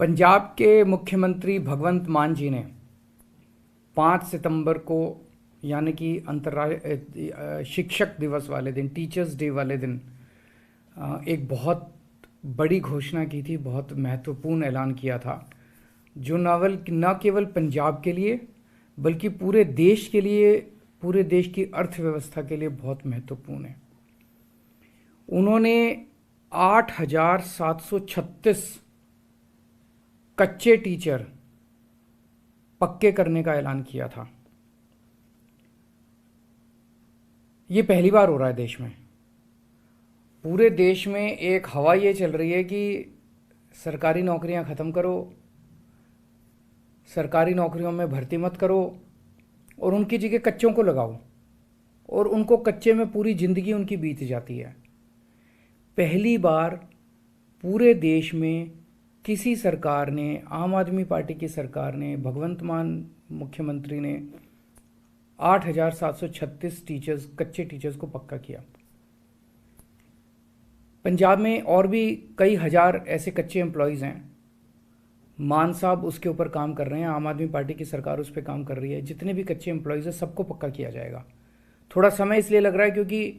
पंजाब के मुख्यमंत्री भगवंत मान जी ने 5 सितंबर को यानी कि अंतर्राष्ट्रीय शिक्षक दिवस वाले दिन, टीचर्स डे वाले दिन एक बहुत बड़ी घोषणा की थी, बहुत महत्वपूर्ण ऐलान किया था, जो न केवल पंजाब के लिए बल्कि पूरे देश के लिए, पूरे देश की अर्थव्यवस्था के लिए बहुत महत्वपूर्ण है। उन्होंने 8,736 कच्चे टीचर पक्के करने का ऐलान किया था। ये पहली बार हो रहा है देश में। पूरे देश में एक हवा ये चल रही है कि सरकारी नौकरियां ख़त्म करो, सरकारी नौकरियों में भर्ती मत करो और उनकी जगह कच्चों को लगाओ, और उनको कच्चे में पूरी ज़िंदगी उनकी बीत जाती है। पहली बार पूरे देश में किसी सरकार ने, आम आदमी पार्टी की सरकार ने, भगवंत मान मुख्यमंत्री ने 8,736 टीचर्स, कच्चे टीचर्स को पक्का किया। पंजाब में और भी कई हज़ार ऐसे कच्चे एम्प्लॉयज़ हैं। मान साहब उसके ऊपर काम कर रहे हैं, आम आदमी पार्टी की सरकार उस पर काम कर रही है। जितने भी कच्चे एम्प्लॉयज़ हैं सबको पक्का किया जाएगा। थोड़ा समय इसलिए लग रहा है क्योंकि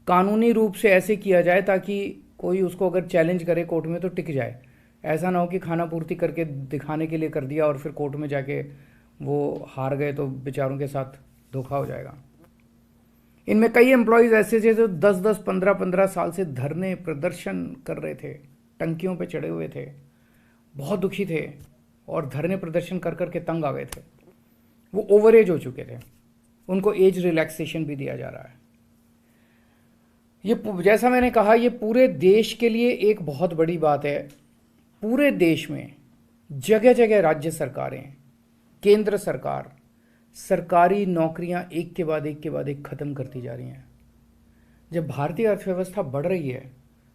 कानूनी रूप से ऐसे किया जाए ताकि कोई उसको अगर चैलेंज करे कोर्ट में तो टिक जाए। ऐसा ना हो कि खाना पूर्ति करके दिखाने के लिए कर दिया और फिर कोर्ट में जाके वो हार गए तो बेचारों के साथ धोखा हो जाएगा। इनमें कई एम्प्लॉयज़ ऐसे थे जो 10-10, 15-15 साल से धरने प्रदर्शन कर रहे थे, टंकियों पे चढ़े हुए थे, बहुत दुखी थे और धरने प्रदर्शन कर कर के तंग आ गए थे। वो ओवर एज हो चुके थे, उनको एज रिलैक्सेशन भी दिया जा रहा है। ये जैसा मैंने कहा, ये पूरे देश के लिए एक बहुत बड़ी बात है। पूरे देश में जगह जगह राज्य सरकारें, केंद्र सरकार सरकारी नौकरियां एक के बाद एक ख़त्म करती जा रही हैं। जब भारतीय अर्थव्यवस्था बढ़ रही है,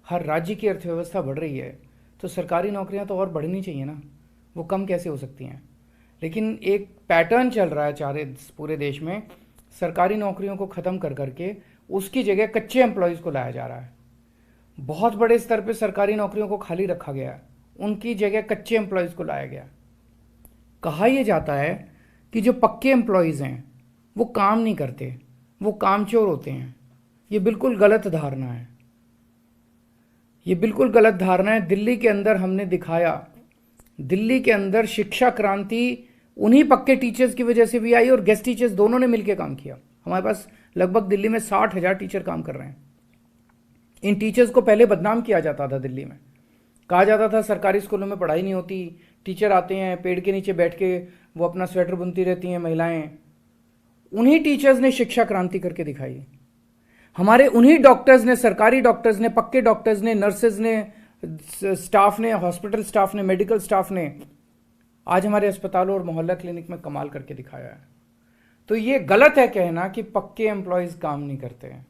हर राज्य की अर्थव्यवस्था बढ़ रही है, तो सरकारी नौकरियां तो और बढ़नी चाहिए ना, वो कम कैसे हो सकती हैं। लेकिन एक पैटर्न चल रहा है पूरे देश में, सरकारी नौकरियों को ख़त्म कर करके उसकी जगह कच्चे एम्प्लॉयज़ को लाया जा रहा है। बहुत बड़े स्तर पे सरकारी नौकरियों को खाली रखा गया, उनकी जगह कच्चे एम्प्लॉयज़ को लाया गया। कहा यह जाता है कि जो पक्के एम्प्लॉयज़ हैं वो काम नहीं करते, वो कामचोर होते हैं। ये बिल्कुल गलत धारणा है, ये बिल्कुल गलत धारणा है। दिल्ली के अंदर हमने दिखाया, दिल्ली के अंदर शिक्षा क्रांति उन्हीं पक्के टीचर्स की वजह से भी आई और गेस्ट टीचर्स दोनों ने मिलकर काम किया। हमारे पास लगभग दिल्ली में 60,000 टीचर काम कर रहे हैं। इन टीचर्स को पहले बदनाम किया जाता था दिल्ली में, कहा जाता था सरकारी स्कूलों में पढ़ाई नहीं होती, टीचर आते हैं पेड़ के नीचे बैठ के वो अपना स्वेटर बुनती रहती हैं महिलाएं। उन्हीं टीचर्स ने शिक्षा क्रांति करके दिखाई। हमारे उन्हीं डॉक्टर्स ने, सरकारी डॉक्टर्स ने, पक्के डॉक्टर्स ने, नर्सेज ने, स्टाफ ने, हॉस्पिटल स्टाफ ने, मेडिकल स्टाफ ने आज हमारे अस्पतालों और मोहल्ला क्लिनिक में कमाल करके दिखाया है। तो ये गलत है कहना कि पक्के एम्प्लॉयज़ काम नहीं करते हैं।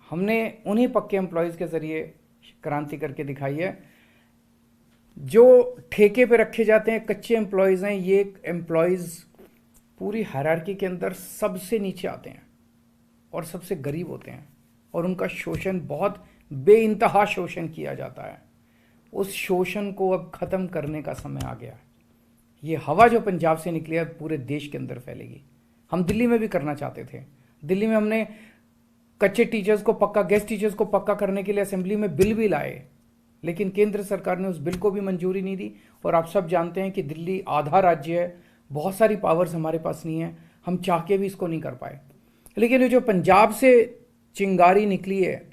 हमने उन्हीं पक्के एम्प्लॉयज़ के ज़रिए क्रांति करके दिखाई है। जो ठेके पे रखे जाते हैं कच्चे एम्प्लॉयज़ हैं, ये एम्प्लॉयज़ पूरी हायरार्की के अंदर सबसे नीचे आते हैं और सबसे गरीब होते हैं और उनका शोषण, बहुत बेइंतहा शोषण किया जाता है। उस शोषण को अब ख़त्म करने का समय आ गया है। ये हवा जो पंजाब से निकली है पूरे देश के अंदर फैलेगी। हम दिल्ली में भी करना चाहते थे। दिल्ली में हमने कच्चे टीचर्स को पक्का, गेस्ट टीचर्स को पक्का करने के लिए असेंबली में बिल भी लाए, लेकिन केंद्र सरकार ने उस बिल को भी मंजूरी नहीं दी। और आप सब जानते हैं कि दिल्ली आधा राज्य है, बहुत सारी पावर्स हमारे पास नहीं है, हम चाह के भी इसको नहीं कर पाए। लेकिन ये जो पंजाब से चिंगारी निकली है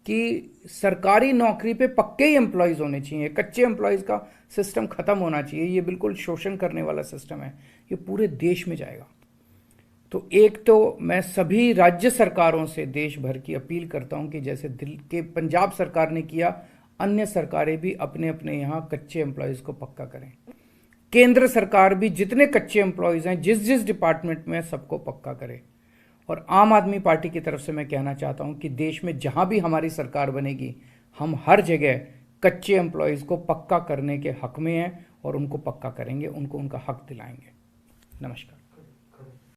कि सरकारी नौकरी पे पक्के ही एम्प्लॉयज़ होने चाहिए, कच्चे एम्प्लॉयज़ का सिस्टम ख़त्म होना चाहिए, ये बिल्कुल शोषण करने वाला सिस्टम है, ये पूरे देश में जाएगा। तो एक तो मैं सभी राज्य सरकारों से देश भर की अपील करता हूं कि जैसे दिल्ली के पंजाब सरकार ने किया, अन्य सरकारें भी अपने अपने यहाँ कच्चे एम्प्लॉयज़ को पक्का करें। केंद्र सरकार भी जितने कच्चे एम्प्लॉयज़ हैं जिस जिस डिपार्टमेंट में, सबको पक्का करे। और आम आदमी पार्टी की तरफ से मैं कहना चाहता हूं कि देश में जहां भी हमारी सरकार बनेगी, हम हर जगह कच्चे एम्प्लॉयज़ को पक्का करने के हक में हैं और उनको पक्का करेंगे, उनको उनका हक दिलाएंगे। नमस्कार।